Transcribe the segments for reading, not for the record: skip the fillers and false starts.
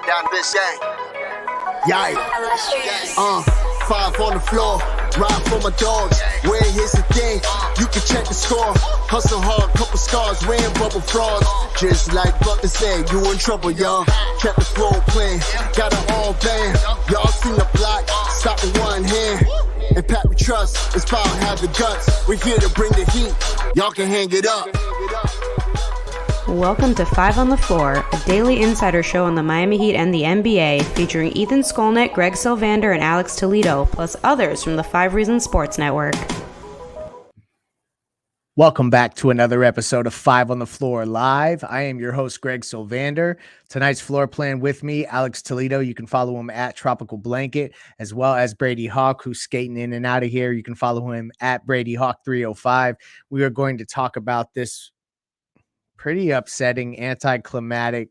Down this gang. Yikes. 5 on the floor. Ride for my dogs. Where here's the thing, you can check the score. Hustle hard, couple scars, wearing bubble frogs. Just like Butler said, you in trouble, y'all. Kept the flow playing, got it all band. Y'all seen the block, stop with one hand. And Pat we trust, it's power, have the guts. We're here to bring the heat, y'all can hang it up. Welcome to 5 on the Floor, a daily insider show on the Miami Heat and the NBA, featuring Ethan Skolnick, Greg Sylvander, and Alex Toledo, plus others from the 5 Reasons Sports Network. Welcome back to another episode of 5 on the Floor Live. I am your host, Greg Sylvander. Tonight's floor plan with me, Alex Toledo. You can follow him at Tropical Blanket, as well as Brady Hawk, who's skating in and out of here. You can follow him at Brady Hawk 305. We are going to talk about this pretty upsetting, anticlimactic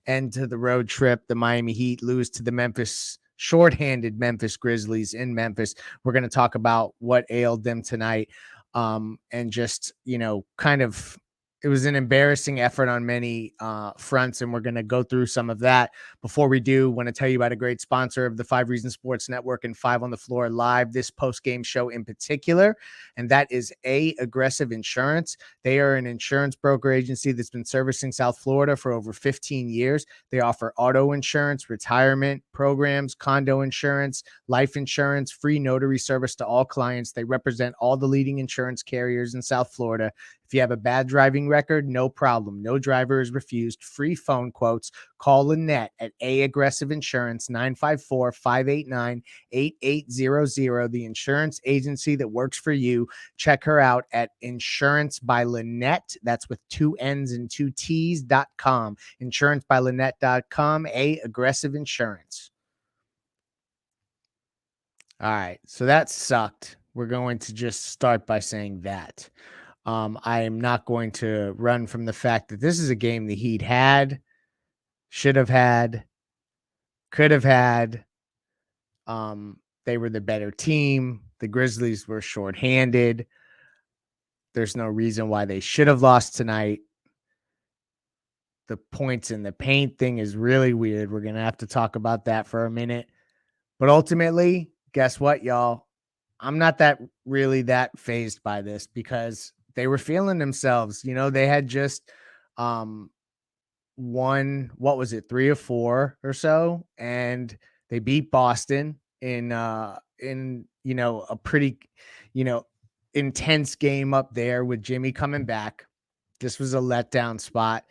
end to the road trip. The Miami Heat lose to the shorthanded Memphis Grizzlies in Memphis. We're going to talk about what ailed them tonight. And just, it was an embarrassing effort on many fronts, and we're going to go through some of that. Before we do, want to tell you about a great sponsor of the 5 Reasons Sports Network and 5 on the Floor Live, this post-game show in particular, and that is Aggressive Insurance. They are an insurance broker agency that's been servicing South Florida for over 15 years. They offer auto insurance, retirement programs, condo insurance, life insurance, free notary service to all clients. They represent all the leading insurance carriers in South Florida. If you have a bad driving record, no problem. No driver is refused. Free phone quotes. Call Lynette at Aggressive Insurance, 954-589-8800. The insurance agency that works for you. Check her out at Insurance by Lynette. That's with 2 N's and 2 T's.com. InsuranceByLynette.com. Aggressive Insurance. All right. So that sucked. We're going to just start by saying that. I am not going to run from the fact that this is a game the Heat had, should have had, could have had. They were the better team. The Grizzlies were shorthanded. There's no reason why they should have lost tonight. The points in the paint thing is really weird. We're going to have to talk about that for a minute. But ultimately, guess what, y'all? I'm not that fazed by this because they were feeling themselves. They had just won, 3 or 4 or so, and they beat Boston in a pretty, intense game up there with Jimmy coming back. This was a letdown spot.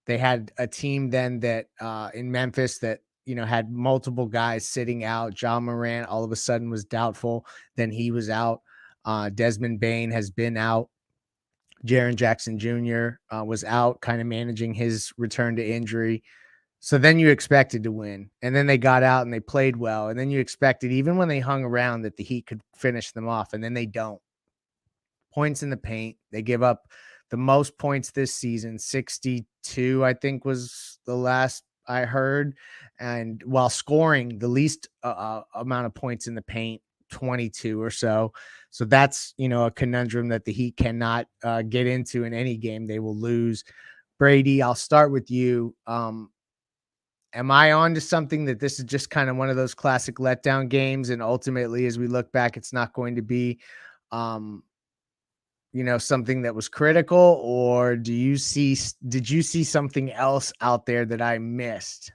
They had a team then that in Memphis that, had multiple guys sitting out. John Morant all of a sudden was doubtful. Then he was out. Desmond Bane has been out. Jaren Jackson Jr. Was out, kind of managing his return to injury. So then you expected to win. And then they got out and they played well. And then you expected, even when they hung around, that the Heat could finish them off. And then they don't. Points in the paint. They give up the most points this season. 62, I think, was the last I heard. And while scoring the least amount of points in the paint, 22 or so. So that's, a conundrum that the Heat cannot get into in any game. They will lose. Brady, I'll start with you. Am I on to something that this is just kind of one of those classic letdown games? And ultimately, as we look back, it's not going to be, something that was critical, or did you see something else out there that I missed?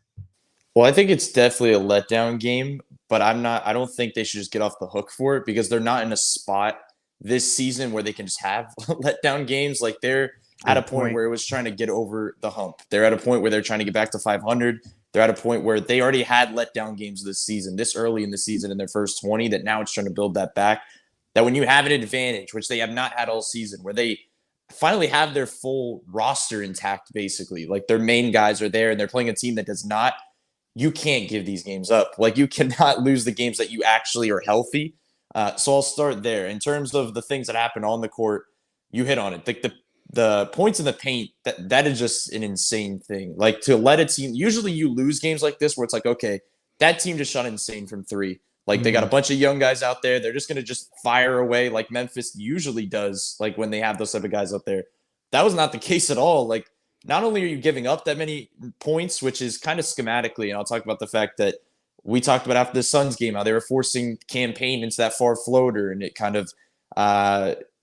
Well, I think it's definitely a letdown game, but I don't think they should just get off the hook for it because they're not in a spot this season where they can just have letdown games. Like they're at a point where it was trying to get over the hump. They're at a point where they're trying to get back to 500. They're at a point where they already had letdown games this season, this early in the season in their first 20, that now it's trying to build that back. That when you have an advantage, which they have not had all season, where they finally have their full roster intact, basically, like their main guys are there and they're playing a team that does not, you can't give these games up. Like you cannot lose the games that you actually are healthy. So I'll start there. In terms of the things that happen on the court, you hit on it. Like the points in the paint, that is just an insane thing. Like to let a team, usually you lose games like this where it's like, okay, that team just shot insane from 3. Like they got a bunch of young guys out there. They're just going to just fire away like Memphis usually does. Like when they have those type of guys out there, that was not the case at all. Like not only are you giving up that many points, which is kind of schematically, and I'll talk about the fact that we talked about after the Suns game, how they were forcing campaign into that far floater, and it kind of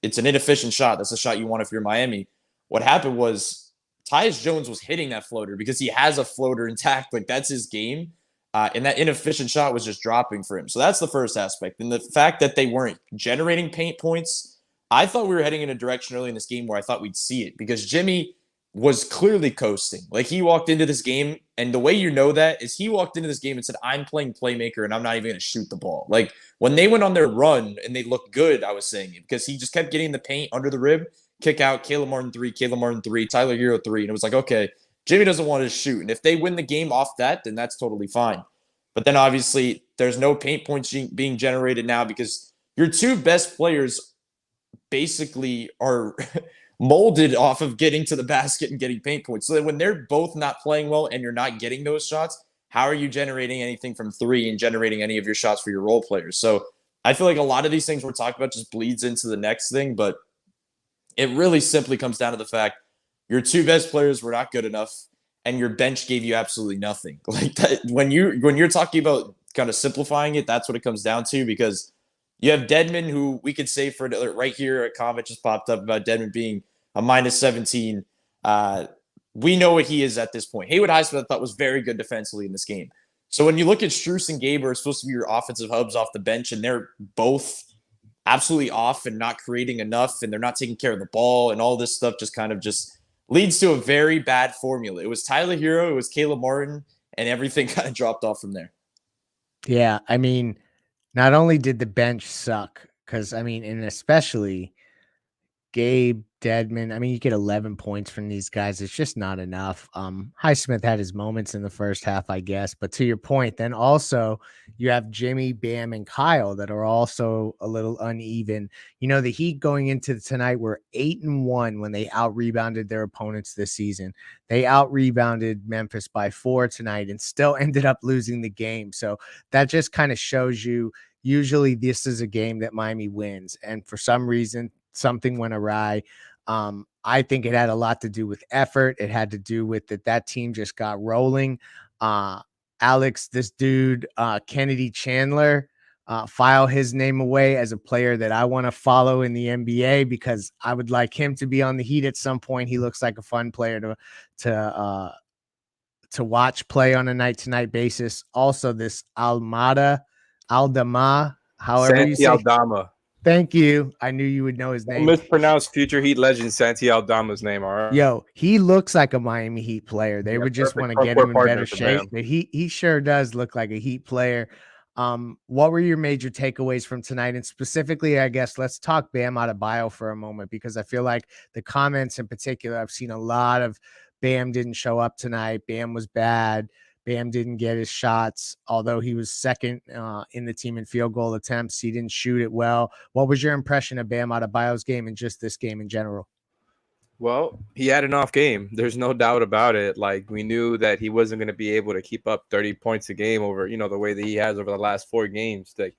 it's an inefficient shot. That's a shot you want if you're Miami. What happened was Tyus Jones was hitting that floater because he has a floater intact. Like, that's his game. And that inefficient shot was just dropping for him. So that's the first aspect. And the fact that they weren't generating paint points, I thought we were heading in a direction early in this game where I thought we'd see it because Jimmy was clearly coasting. Like, he walked into this game, and the way you know that is he walked into this game and said, I'm playing playmaker and I'm not even going to shoot the ball. Like, when they went on their run and they looked good, I was saying it because he just kept getting the paint under the rim, kick out, Caleb Martin 3, Tyler Hero 3. And it was like, okay, Jimmy doesn't want to shoot. And if they win the game off that, then that's totally fine. But then obviously there's no paint points being generated now because your two best players basically are molded off of getting to the basket and getting paint points. So that when they're both not playing well and you're not getting those shots, how are you generating anything from three and generating any of your shots for your role players? So I feel like a lot of these things we're talking about just bleeds into the next thing, but it really simply comes down to the fact your two best players were not good enough and your bench gave you absolutely nothing. Like that, when you're talking about kind of simplifying it, that's what it comes down to because you have Dedmon, who we could say for right here, a comment just popped up about Dedmon being a minus 17. We know what he is at this point. Haywood Highsmith, I thought, was very good defensively in this game. So when you look at Strus and Gabe are supposed to be your offensive hubs off the bench, and they're both absolutely off and not creating enough, and they're not taking care of the ball, and all this stuff just kind of just leads to a very bad formula. It was Tyler Hero, it was Caleb Martin, and everything kind of dropped off from there. Yeah, I mean, not only did the bench suck, because, I mean, and especially Gabe, Dedmon, I mean, you get 11 points from these guys. It's just not enough. Highsmith had his moments in the first half, I guess. But to your point, then also you have Jimmy, Bam, and Kyle that are also a little uneven. You know, the Heat going into tonight were 8-1 when they out-rebounded their opponents this season. They out-rebounded Memphis by 4 tonight and still ended up losing the game. So that just kind of shows you usually this is a game that Miami wins. And for some reason, something went awry. I think it had a lot to do with effort. It had to do with that team just got rolling. Alex, this dude, Kennedy Chandler, file his name away as a player that I want to follow in the NBA because I would like him to be on the Heat at some point. He looks like a fun player to watch play on a night-to-night basis. Also, this Aldama, however Santi you say. Aldama. Thank you. I knew you would know his name. Mispronounced future Heat legend Santi Aldama's name. All right. Yo, he looks like a Miami Heat player. They would just want to get him in better shape. But he sure does look like a Heat player. What were your major takeaways from tonight? And specifically, I guess, let's talk Bam Adebayo for a moment, because I feel like the comments in particular, I've seen a lot of Bam didn't show up tonight. Bam was bad. Bam didn't get his shots, although he was second in the team in field goal attempts. He didn't shoot it well. What was your impression of Bam Adebayo's game and just this game in general? Well, he had an off game. There's no doubt about it. Like, we knew that he wasn't going to be able to keep up 30 points a game over, the way that he has over the last 4 games. Like,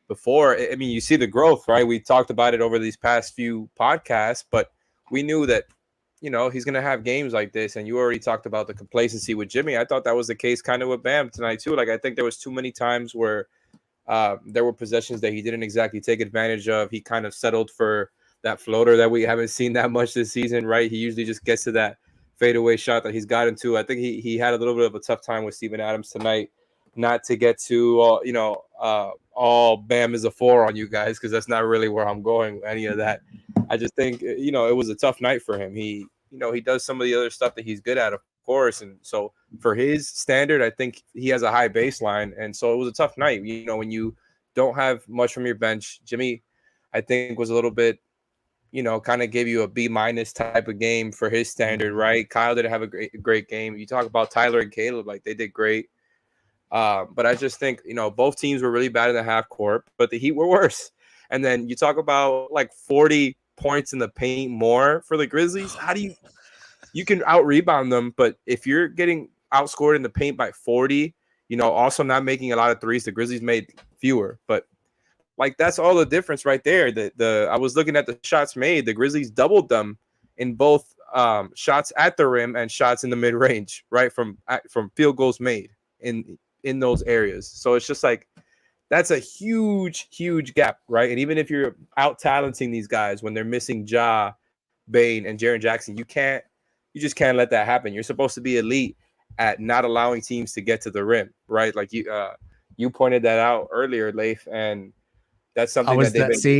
before, I mean, you see the growth, right? We talked about it over these past few podcasts, but we knew that he's going to have games like this. And you already talked about the complacency with Jimmy. I thought that was the case kind of with Bam tonight too. Like, I think there was too many times where there were possessions that he didn't exactly take advantage of. He kind of settled for that floater that we haven't seen that much this season, right? He usually just gets to that fadeaway shot that he's gotten to. I think he had a little bit of a tough time with Steven Adams tonight, not to get to, all Bam is a 4 on you guys, because that's not really where I'm going with any of that. I just think, it was a tough night for him. He does some of the other stuff that he's good at, of course. And so for his standard, I think he has a high baseline. And so it was a tough night. When you don't have much from your bench, Jimmy, I think, was a little bit, kind of gave you a B- type of game for his standard, right? Kyle didn't have a great game. You talk about Tyler and Caleb, like, they did great. But I just think, both teams were really bad in the half court, but the Heat were worse. And then you talk about like 40 points in the paint more for the Grizzlies. How do you can out rebound them, but if you're getting outscored in the paint by 40, also not making a lot of threes, the Grizzlies made fewer, but like, that's all the difference right there. I was looking at the shots made. The Grizzlies doubled them in both shots at the rim and shots in the mid range, right, from field goals made in those areas. So it's just like that's a huge gap, right? And even if you're out talenting these guys when they're missing Ja, Bane, and Jaren Jackson, you just can't let that happen. You're supposed to be elite at not allowing teams to get to the rim, right? Like you pointed that out earlier, Leif, and that's something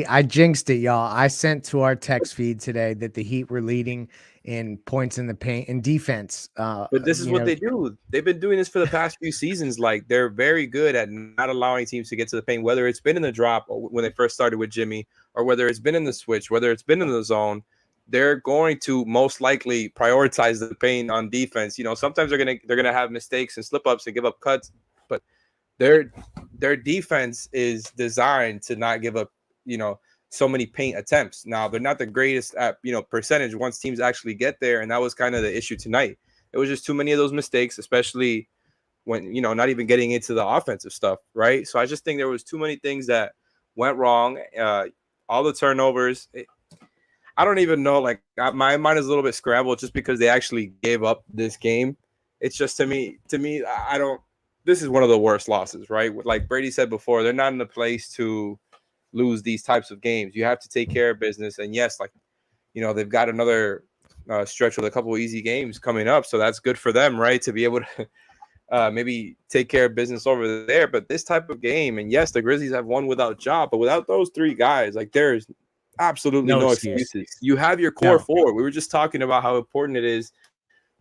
I jinxed it, y'all. I sent to our text feed today that the Heat were leading in points in the paint and defense. But this is what they do. They've been doing this for the past few seasons. Like they're very good at not allowing teams to get to the paint, whether it's been in the drop or when they first started with Jimmy, or whether it's been in the switch, whether it's been in the zone. They're going to most likely prioritize the paint on defense. You know, sometimes they're gonna have mistakes and slip ups and give up cuts, but their defense is designed to not give up, so many paint attempts. Now they're not the greatest at, percentage once teams actually get there. And that was kind of the issue tonight. It was just too many of those mistakes, especially when, not even getting into the offensive stuff. Right. So I just think there was too many things that went wrong. All the turnovers. I don't even know. Like my mind is a little bit scrambled just because they actually gave up this game. It's just to me, I don't. This is one of the worst losses, right? Like Brady said before, they're not in a place to lose these types of games. You have to take care of business. And yes, they've got another stretch with a couple of easy games coming up. So that's good for them, right? To be able to maybe take care of business over there. But this type of game, and yes, the Grizzlies have won without Ja, but without those three guys, like there's absolutely no excuses. You have your core four. We were just talking about how important it is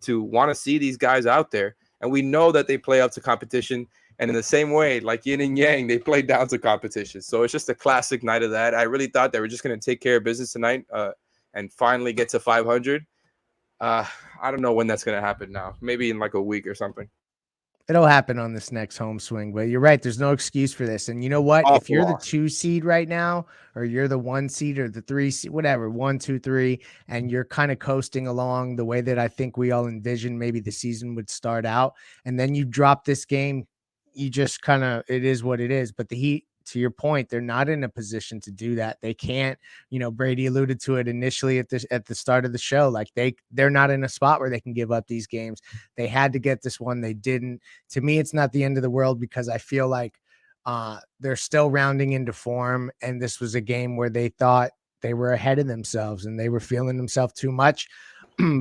to want to see these guys out there. And we know that they play up to competition. And in the same way, like yin and yang, they play down to competition. So it's just a classic night of that. I really thought they were just going to take care of business tonight and finally get to 500. I don't know when that's going to happen now. Maybe in like a week or something. It'll happen on this next home swing, but you're right. There's no excuse for this. And you know what? If you're the 2 seed right now, or you're the 1 seed or the 3 seed, whatever, 1, 2, 3, and you're kind of coasting along the way that I think we all envisioned maybe the season would start out, and then you drop this game, you just kind of, it is what it is. But the Heat, to your point, they're not in a position to do that. They can't, Brady alluded to it initially at the start of the show. Like they're not in a spot where they can give up these games. They had to get this one. They didn't. To me, it's not the end of the world because I feel like they're still rounding into form. And this was a game where they thought they were ahead of themselves and they were feeling themselves too much,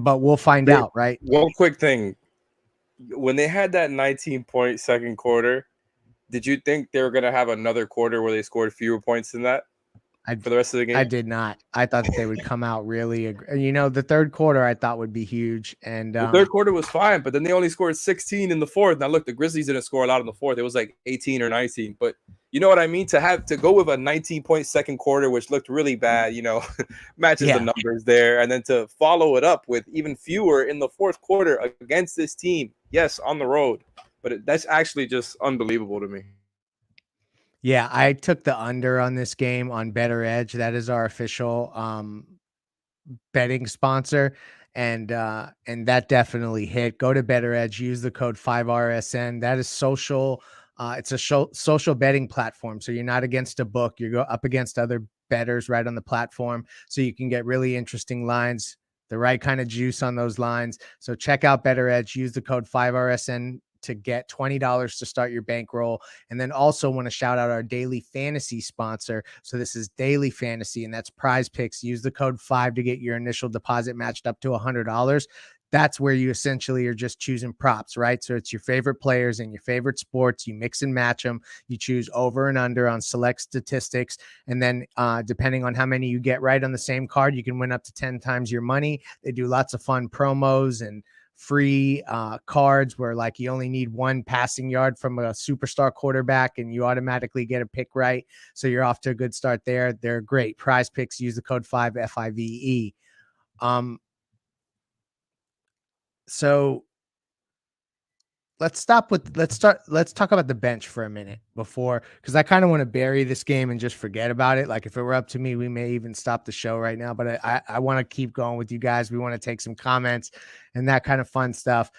but we'll find out, right? One quick thing. When they had that 19-point second quarter, did you think they were going to have another quarter where they scored fewer points than that for the rest of the game? I did not. I thought that they would come out really, the third quarter I thought would be huge. And the third quarter was fine, but then they only scored 16 in the fourth. Now look, the Grizzlies didn't score a lot in the fourth. It was like 18 or 19, but you know what I mean? To go with a 19-point second quarter, which looked really bad, matches the numbers there. And then to follow it up with even fewer in the fourth quarter against this team. Yes, on the road. But that's actually just unbelievable to me. Yeah, I took the under on this game on Better Edge. That is our official betting sponsor, and that definitely hit. Go to Better Edge, use the code 5RSN. That is social. It's a social betting platform, so you're not against a book. You go up against other bettors right on the platform, so you can get really interesting lines, the right kind of juice on those lines. So check out Better Edge. Use the code 5RSN to get $20 to start your bankroll. And then also want to shout out our daily fantasy sponsor. So this is Daily Fantasy, and that's Prize Picks. Use the code 5 to get your initial deposit matched up to $100. That's where you essentially are just choosing props, right? So it's your favorite players and your favorite sports. You mix and match them. You choose over and under on select statistics. And then depending on how many you get right on the same card, you can win up to 10 times your money. They do lots of fun promos and free cards where like you only need one passing yard from a superstar quarterback and you automatically get a pick right. So you're off to a good start there. They're great. Prize Picks, use the code 5 FIVE. So let's talk about the bench for a minute because I kind of want to bury this game and just forget about it. Like if it were up to me, we may even stop the show right now, but I want to keep going with you guys. We want to take some comments and that kind of fun stuff.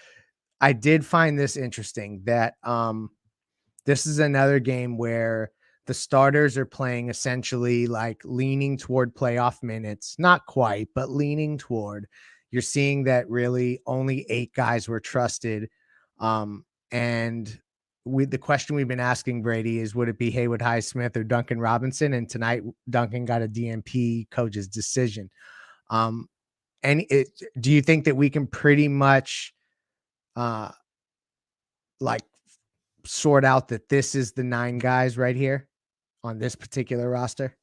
I did find this interesting that this is another game where the starters are playing essentially like leaning toward playoff minutes, not quite, but leaning toward. you're seeing that really only 8 guys were trusted. And the question we've been asking Brady is, would it be Haywood Highsmith or Duncan Robinson? And tonight Duncan got a DNP coach's decision. Do you think that we can pretty much like sort out that this is the 9 guys right here on this particular roster?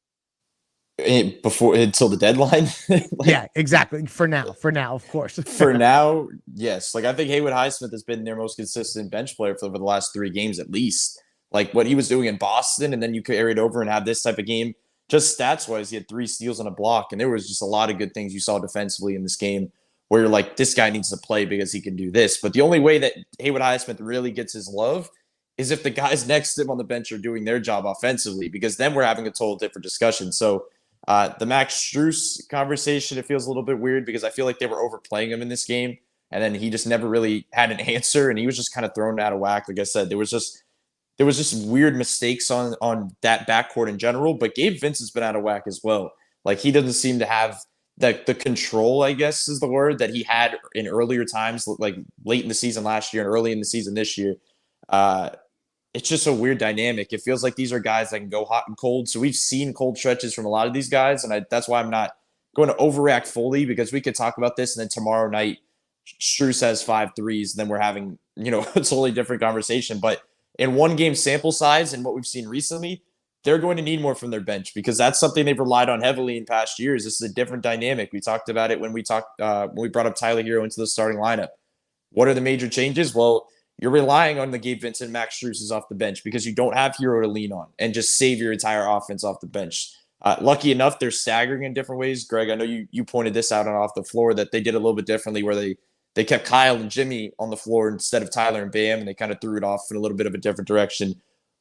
Until the deadline? Yeah, exactly. For now, of course. For now, yes. Like, I think Haywood Highsmith has been their most consistent bench player for the last 3 games at least. Like, what he was doing in Boston, and then you carry it over and have this type of game. Just stats-wise, he had 3 steals and a block, and there was just a lot of good things you saw defensively in this game where you're like, this guy needs to play because he can do this. But the only way that Haywood Highsmith really gets his love is if the guys next to him on the bench are doing their job offensively, because then we're having a total different discussion. So the Max Strus conversation, it feels a little bit weird because I feel like they were overplaying him in this game, and then he just never really had an answer, and he was just kind of thrown out of whack. Like I said, there was just weird mistakes on that backcourt in general, but Gabe Vincent's been out of whack as well. Like, he doesn't seem to have the control, I guess is the word, that he had in earlier times, like late in the season last year and early in the season this year. It's just a weird dynamic. It feels like these are guys that can go hot and cold. So we've seen cold stretches from a lot of these guys, and that's why I'm not going to overreact fully, because we could talk about this, and then tomorrow night Strus has 5 threes, and then we're having, a totally different conversation. But in one game sample size and what we've seen recently, they're going to need more from their bench, because that's something they've relied on heavily in past years. This is a different dynamic. We talked about it when we brought up Tyler Hero into the starting lineup. What are the major changes? Well, you're relying on the Gabe Vincent, Max Strus is off the bench because you don't have Hero to lean on and just save your entire offense off the bench. Lucky enough, they're staggering in different ways. Greg, I know you pointed this out on Off the Floor, that they did a little bit differently, where they kept Kyle and Jimmy on the floor instead of Tyler and Bam, and they kind of threw it off in a little bit of a different direction,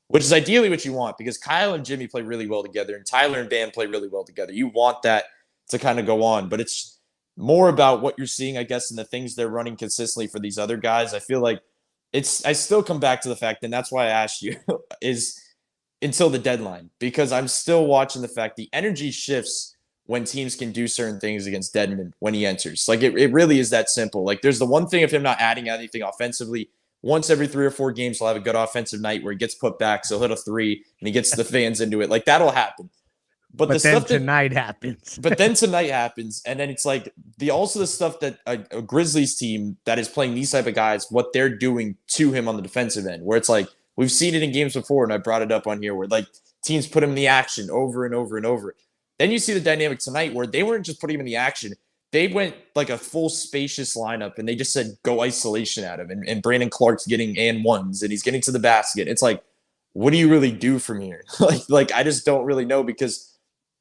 which is ideally what you want, because Kyle and Jimmy play really well together and Tyler and Bam play really well together. You want that to kind of go on, but it's more about what you're seeing, I guess, and the things they're running consistently for these other guys. I feel like I still come back to the fact, and that's why I asked you, is until the deadline, because I'm still watching the fact the energy shifts when teams can do certain things against Dedmon when he enters. Like, it really is that simple. Like, there's the one thing of him not adding anything offensively. Once every 3 or 4 games, he'll have a good offensive night where he gets put back, so he'll hit a 3 and he gets the fans into it. Like, that'll happen. But the then stuff tonight happens. But then tonight happens, and then it's like the stuff that a Grizzlies team that is playing these type of guys, what they're doing to him on the defensive end, where it's like, we've seen it in games before, and I brought it up on here, where like teams put him in the action over and over and over. Then you see the dynamic tonight where they weren't just putting him in the action. They went like a full spacious lineup, and they just said, go isolation at him. And Brandon Clark's getting and ones, and he's getting to the basket. It's like, what do you really do from here? like I just don't really know, because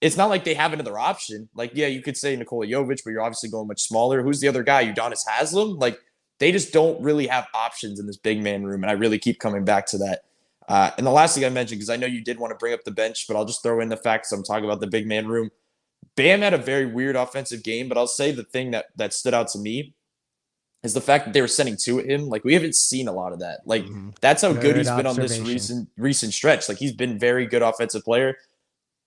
it's not like they have another option. Like, yeah, you could say Nikola Jovic, but you're obviously going much smaller. Who's the other guy? Udonis Haslem? Like, they just don't really have options in this big man room, and I really keep coming back to that. And the last thing I mentioned, because I know you did want to bring up the bench, but I'll just throw in the fact, because I'm talking about the big man room. Bam had a very weird offensive game, but I'll say the thing that stood out to me is the fact that they were sending to him. Like, we haven't seen a lot of that. Like, that's how good he's been on this recent stretch. Like, he's been very good offensive player.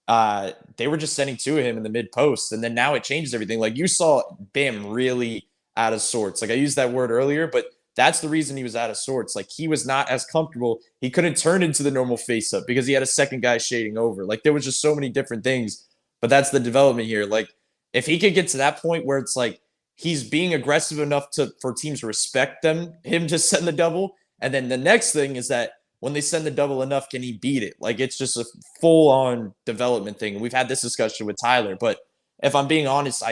They were just sending to him in the mid post, and then now it changes everything. Like, you saw Bam really out of sorts. Like, I used that word earlier, but that's the reason he was out of sorts. Like, he was not as comfortable. He couldn't turn into the normal face up because he had a second guy shading over. Like, there was just so many different things, but that's the development here. Like, if he could get to that point where it's like he's being aggressive enough for teams to respect him to send the double, and then the next thing is that when they send the double enough, can he beat it? Like, it's just a full-on development thing. We've had this discussion with Tyler, but if I'm being honest,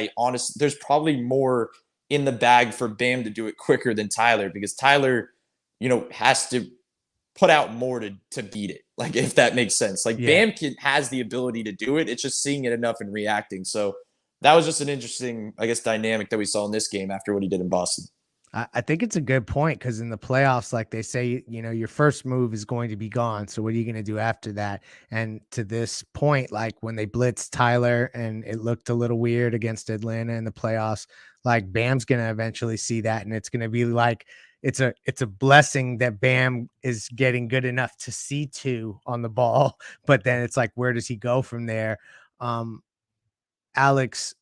there's probably more in the bag for Bam to do it quicker than Tyler, because Tyler, has to put out more to beat it. Like, if that makes sense. Like, yeah. Bam has the ability to do it. It's just seeing it enough and reacting. So that was just an interesting, I guess, dynamic that we saw in this game after what he did in Boston. I think it's a good point, because in the playoffs, like they say, your first move is going to be gone. So what are you going to do after that? And to this point, like when they blitzed Tyler and it looked a little weird against Atlanta in the playoffs, like Bam's going to eventually see that. And it's going to be like, it's a blessing that Bam is getting good enough to see 2 on the ball. But then it's like, where does he go from there? Alex,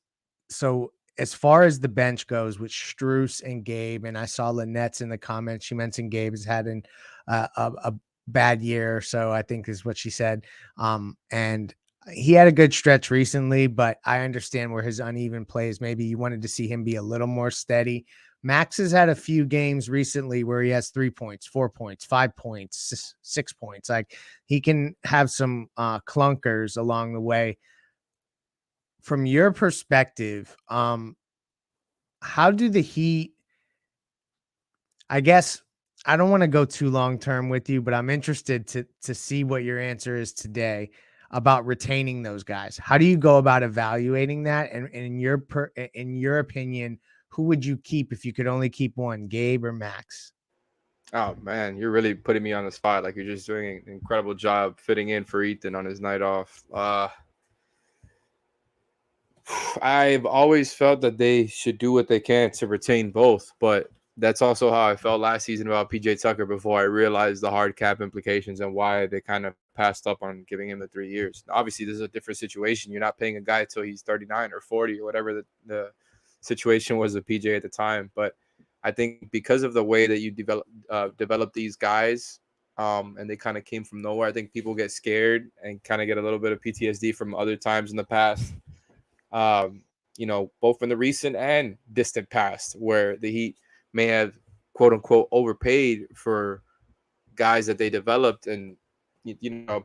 so as far as the bench goes with Strus and Gabe, and I saw Lynette's in the comments. She mentioned Gabe has had a bad year, so I think is what she said. And he had a good stretch recently, but I understand where his uneven plays. Maybe you wanted to see him be a little more steady. Max has had a few games recently where he has 3 points, 4 points, 5 points, 6 points. Like he can have some clunkers along the way. From your perspective, how do the Heat, I guess I don't want to go too long term with you, but I'm interested to see what your answer is today about retaining those guys. How do you go about evaluating that? And in your opinion, who would you keep if you could only keep one, Gabe or Max? Oh man, you're really putting me on the spot. Like you're just doing an incredible job fitting in for Ethan on his night off. I've always felt that they should do what they can to retain both, but that's also how I felt last season about PJ Tucker before I realized the hard cap implications and why they kind of passed up on giving him the 3 years. Obviously, this is a different situation. You're not paying a guy until he's 39 or 40 or whatever the situation was with PJ at the time. But I think because of the way that you develop these guys, and they kind of came from nowhere, I think people get scared and kind of get a little bit of PTSD from other times in the past. Both in the recent and distant past, where the Heat may have quote unquote overpaid for guys that they developed. And,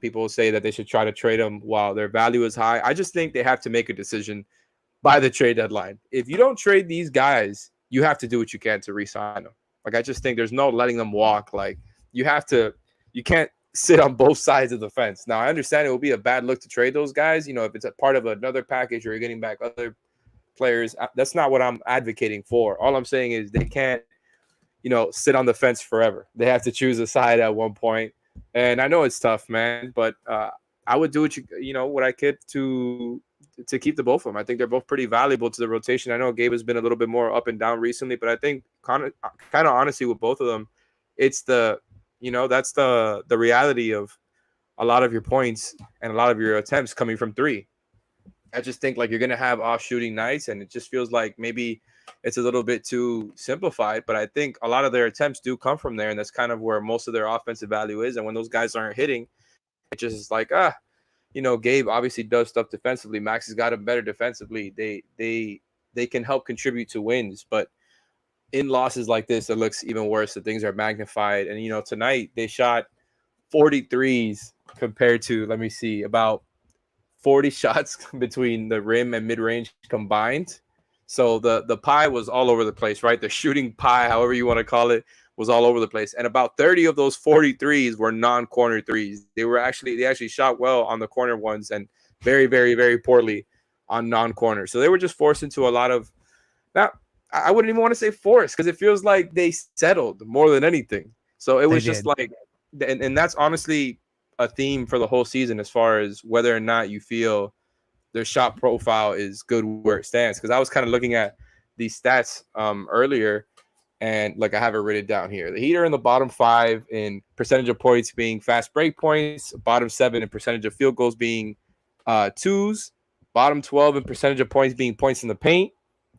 people say that they should try to trade them while their value is high. I just think they have to make a decision by the trade deadline. If you don't trade these guys, you have to do what you can to re-sign them. Like, I just think there's no letting them walk. Like, you can't sit on both sides of the fence. Now, I understand it will be a bad look to trade those guys. If it's a part of another package or you're getting back other players, that's not what I'm advocating for. All I'm saying is they can't, sit on the fence forever. They have to choose a side at one point. And I know it's tough, man, but I would do what I could to keep the both of them. I think they're both pretty valuable to the rotation. I know Gabe has been a little bit more up and down recently, but I think kind of honestly with both of them, it's that's the reality of a lot of your points and a lot of your attempts coming from three. I just think like you're going to have off shooting nights, and it just feels like maybe it's a little bit too simplified, but I think a lot of their attempts do come from there. And that's kind of where most of their offensive value is. And when those guys aren't hitting, it just is like, Gabe obviously does stuff defensively. Max has got him better defensively. They can help contribute to wins, but in losses like this, it looks even worse. The things are magnified. And, tonight they shot 43s compared to, let me see, about 40 shots between the rim and mid-range combined. So the pie was all over the place, right? The shooting pie, however you want to call it, was all over the place. And about 30 of those 43s were non-corner threes. They actually shot well on the corner ones and very, very, very poorly on non-corner. So they were just forced into a lot of, now I wouldn't even want to say forced, because it feels like they settled more than anything. So it was just like, and that's honestly a theme for the whole season as far as whether or not you feel their shot profile is good where it stands. Because I was kind of looking at these stats earlier, and like I have it written down here. The Heat are in the bottom 5 in percentage of points being fast break points, bottom 7 in percentage of field goals being twos, bottom 12 in percentage of points being points in the paint,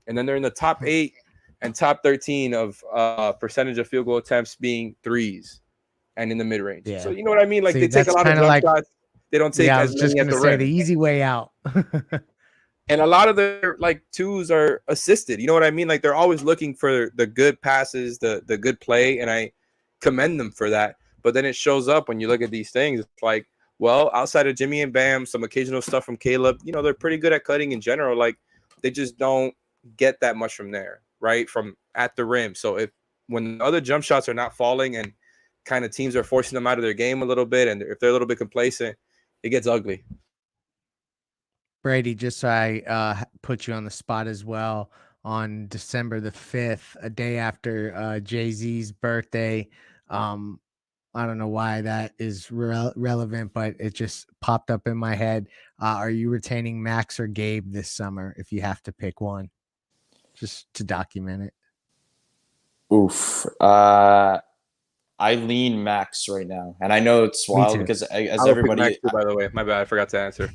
and then they're in the top 8 and top 13 of percentage of field goal attempts being threes and in the mid range. Yeah. So you know what I mean? Like they take a lot of jump shots. They don't take. Yeah, I was just going to say the easy way out. And a lot of their like twos are assisted. You know what I mean? Like they're always looking for the good passes, the good play, and I commend them for that. But then it shows up when you look at these things. It's like, well, outside of Jimmy and Bam, some occasional stuff from Caleb, they're pretty good at cutting in general. Like they just don't get that much from there, right? From at the rim. So when other jump shots are not falling and kind of teams are forcing them out of their game a little bit, and if they're a little bit complacent, it gets ugly. Brady, just so I put you on the spot as well, on December the 5th, a day after Jay-Z's birthday. I don't know why that is relevant, but it just popped up in my head. Are you retaining Max or Gabe this summer if you have to pick one? Just to document it. Oof. I lean Max right now. And I know it's wild because as everybody... Max too, by the way, my bad, I forgot to answer.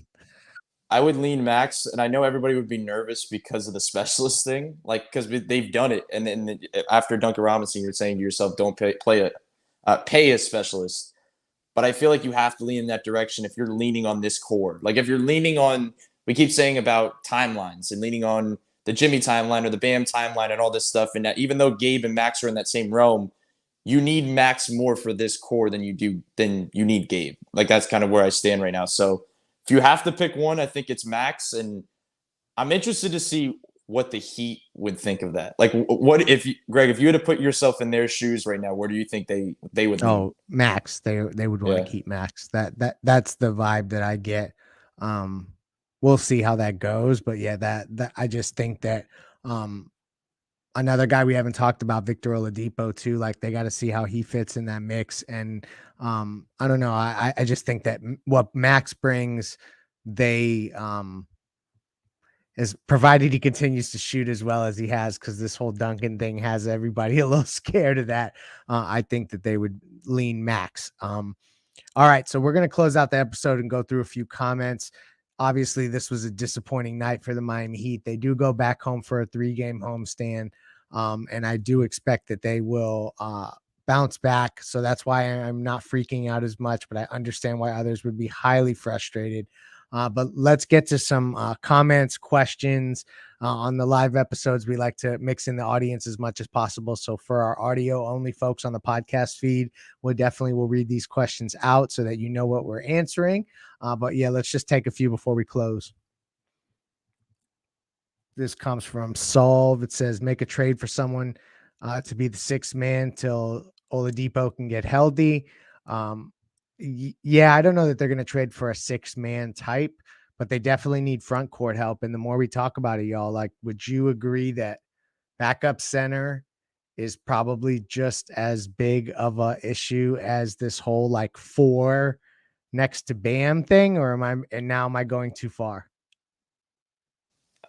I would lean Max, and I know everybody would be nervous because of the specialist thing, like because they've done it. And then after Duncan Robinson, you're saying to yourself, don't pay a specialist. But I feel like you have to lean in that direction if you're leaning on this core. Like if you're leaning on, we keep saying about timelines and leaning on the Jimmy timeline or the Bam timeline and all this stuff. And that even though Gabe and Max are in that same realm, you need Max more for this core than you need Gabe. Like that's kind of where I stand right now. So if you have to pick one, I think it's Max. And I'm interested to see what the Heat would think of that. Like what if Greg, if you had to put yourself in their shoes right now, where do you think they would lean? Oh, Max. They would want to keep Max. That's the vibe that I get. We'll see how that goes, but yeah, that I just think that another guy we haven't talked about, Victor Oladipo too. Like they got to see how he fits in that mix. And I don't know. I just think that what Max brings, they is provided he continues to shoot as well as he has, because this whole Duncan thing has everybody a little scared of that. I think that they would lean Max. All right, so we're going to close out the episode and go through a few comments. Obviously, this was a disappointing night for the Miami Heat. They do go back home for a 3-game homestand, and I do expect that they will bounce back. So that's why I'm not freaking out as much, but I understand why others would be highly frustrated. But let's get to some comments, questions on the live episodes. We like to mix in the audience as much as possible. So for our audio only folks on the podcast feed, we'll read these questions out so that you know what we're answering. But yeah, let's just take a few before we close. This comes from Solve. It says, make a trade for someone to be the sixth man till Oladipo can get healthy. Yeah, I don't know that they're going to trade for a 6-man type, but they definitely need front court help. And the more we talk about it, y'all, like, would you agree that backup center is probably just as big of a issue as this whole like 4 next to Bam thing? Or am I going too far?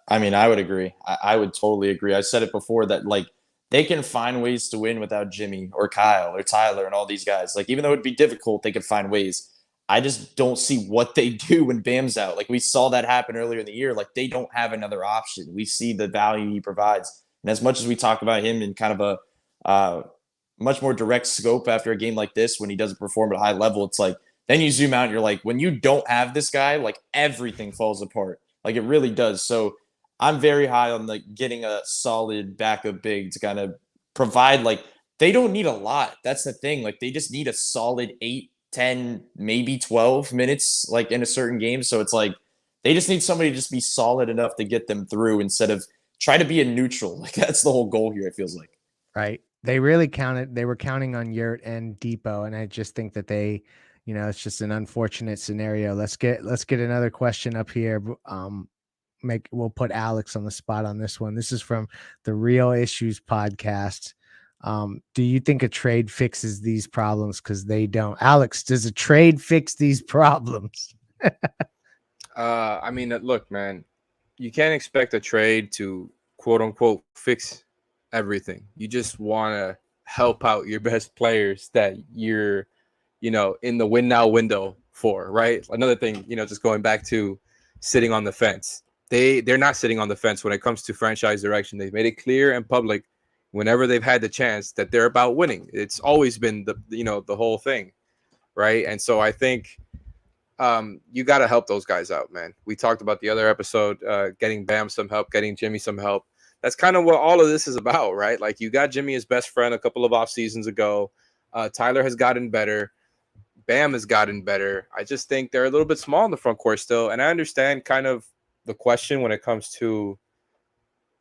I mean, I would agree. I would totally agree. I said it before that like they can find ways to win without Jimmy or Kyle or Tyler and all these guys. Like, even though it'd be difficult, they could find ways. I just don't see what they do when Bam's out. Like, we saw that happen earlier in the year. Like, they don't have another option. We see the value he provides. And as much as we talk about him in kind of a much more direct scope after a game like this, when he doesn't perform at a high level, it's like, then you zoom out and you're like, when you don't have this guy, like everything falls apart. Like, it really does. So I'm very high on like getting a solid backup big to kind of provide, like, they don't need a lot. That's the thing. Like, they just need a solid 8, 10, maybe 12 minutes, like in a certain game. So it's like, they just need somebody to just be solid enough to get them through instead of try to be a neutral. Like, that's the whole goal here, it feels like. Right. They really they were counting on Yurt and Depot. And I just think that it's just an unfortunate scenario. Let's get another question up here. We'll put Alex on the spot on this one. This is from the Real Issues podcast. Do you think a trade fixes these problems? Because they don't. Alex, does a trade fix these problems? I mean, look, man, you can't expect a trade to quote unquote fix everything. You just want to help out your best players that you're, in the win now window for, right? Another thing, just going back to sitting on the fence. They're not sitting on the fence when it comes to franchise direction. They've made it clear and public whenever they've had the chance that they're about winning. It's always been the whole thing, right? And so I think you got to help those guys out, man. We talked about the other episode, getting Bam some help, getting Jimmy some help. That's kind of what all of this is about, right? Like, you got Jimmy as best friend a couple of off seasons ago. Tyler has gotten better. Bam has gotten better. I just think they're a little bit small in the front court still. And I understand kind of the question when it comes to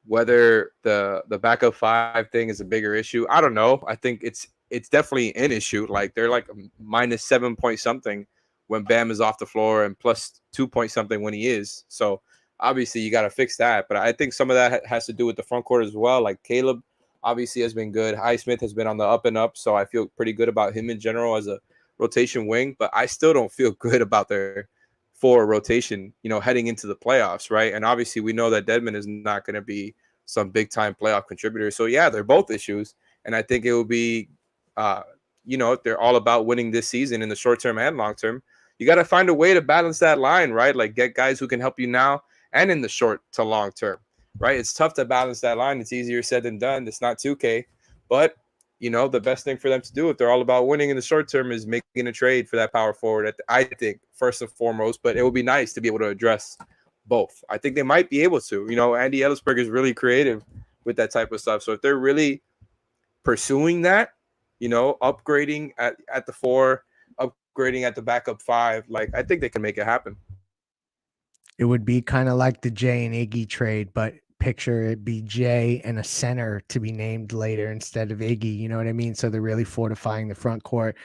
whether the backup 5 thing is a bigger issue. I don't know. I think it's definitely an issue. Like, they're like minus 7 point something when Bam is off the floor and plus 2 point something when he is. So obviously you got to fix that. But I think some of that has to do with the front court as well. Like, Caleb obviously has been good. Highsmith has been on the up and up. So I feel pretty good about him in general as a rotation wing. But I still don't feel good about their 4 rotation, heading into the playoffs, right? And obviously we know that Dedmon is not going to be some big time playoff contributor. So yeah, they're both issues. And I think it will be, if they're all about winning this season in the short term and long term, you got to find a way to balance that line, right? Like get guys who can help you now and in the short to long term, right? It's tough to balance that line. It's easier said than done. It's not 2K, but the best thing for them to do if they're all about winning in the short term is making a trade for that power forward. I think first and foremost, but it would be nice to be able to address both. I think they might be able to. Andy Ellisberg is really creative with that type of stuff. So if they're really pursuing that, upgrading at the 4, upgrading at the backup 5, like I think they can make it happen. It would be kind of like the Jay and Iggy trade, but picture it be Jay and a center to be named later instead of Iggy. You know what I mean? So they're really fortifying the front court,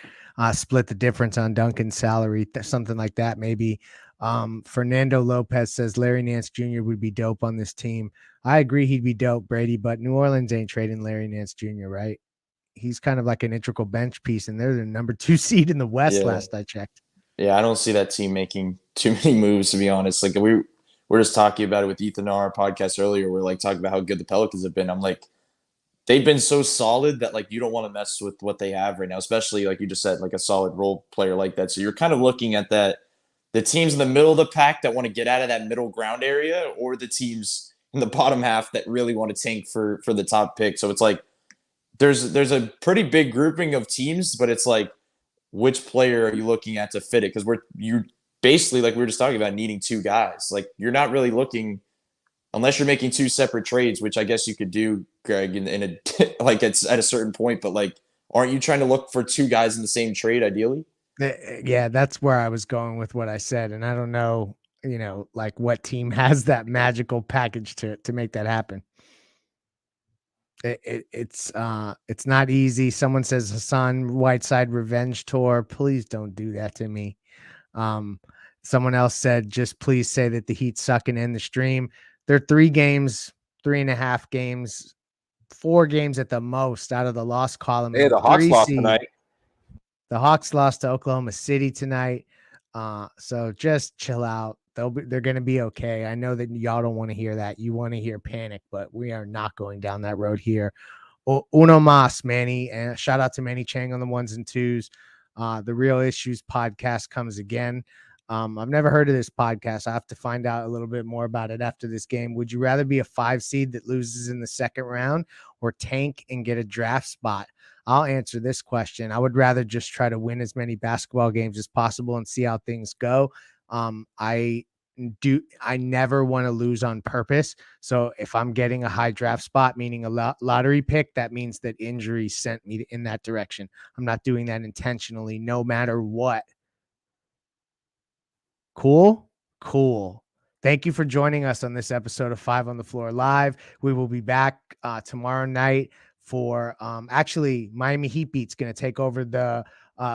split the difference on Duncan's salary, something like that. Maybe. Fernando Lopez says Larry Nance Jr. would be dope on this team. I agree he'd be dope, Brady, but New Orleans ain't trading Larry Nance Jr., right? He's kind of like an integral bench piece, and they're the number 2 seed in the West last I checked. Yeah, I don't see that team making too many moves, to be honest. Like we're just talking about it with Ethan on our podcast earlier. We're like talking about how good the Pelicans have been. I'm like, they've been so solid that like you don't want to mess with what they have right now, especially like you just said, like a solid role player like that. So you're kind of looking at the teams in the middle of the pack that want to get out of that middle ground area, or the teams in the bottom half that really want to tank for the top pick. So it's like there's a pretty big grouping of teams, but it's like, which player are you looking at to fit it? Because you basically, like we were just talking about, needing 2 guys. Like you're not really looking, unless you're making 2 separate trades, which I guess you could do, Greg, in a like it's at a certain point. But like, aren't you trying to look for 2 guys in the same trade ideally? Yeah, that's where I was going with what I said, and I don't know, like what team has that magical package to make that happen. It's not easy. Someone says Hassan Whiteside revenge tour. Please don't do that to me. Someone else said, just please say that the Heat suck and end the stream. They're 3 games, 3.5 games, 4 games at the most out of the loss column. Hey, the Hawks lost tonight. The Hawks lost to Oklahoma City tonight. So just chill out. They're going to be okay. I know that y'all don't want to hear that. You want to hear panic, but we are not going down that road here. Uno mas, Manny, and shout out to Manny Chang on the 1s and 2s. The Real Issues podcast comes again. I've never heard of this podcast. I have to find out a little bit more about it after this game. Would you rather be a 5 seed that loses in the second round, or tank and get a draft spot? I'll answer this question. I would rather just try to win as many basketball games as possible and see how things go. I never want to lose on purpose. So if I'm getting a high draft spot, meaning a lottery pick, that means that injury sent me in that direction. I'm not doing that intentionally, no matter what. Cool. Thank you for joining us on this episode of 5 on the Floor Live. We will be back tomorrow night for actually Miami Heat Beat's going to take over the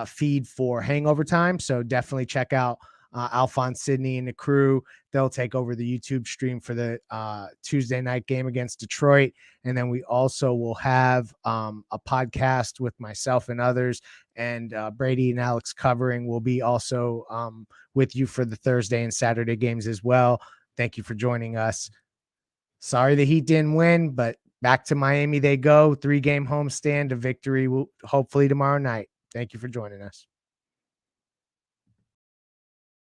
feed for Hangover Time. So definitely check out Alphonse Sidney and the crew. They'll take over the YouTube stream for the Tuesday night game against Detroit. And then we also will have a podcast with myself and others, and Brady and Alex covering will be also with you for the Thursday and Saturday games as well. Thank you for joining us. Sorry the Heat didn't win, but back to Miami they go. 3-game homestand, a victory hopefully tomorrow night. Thank you for joining us.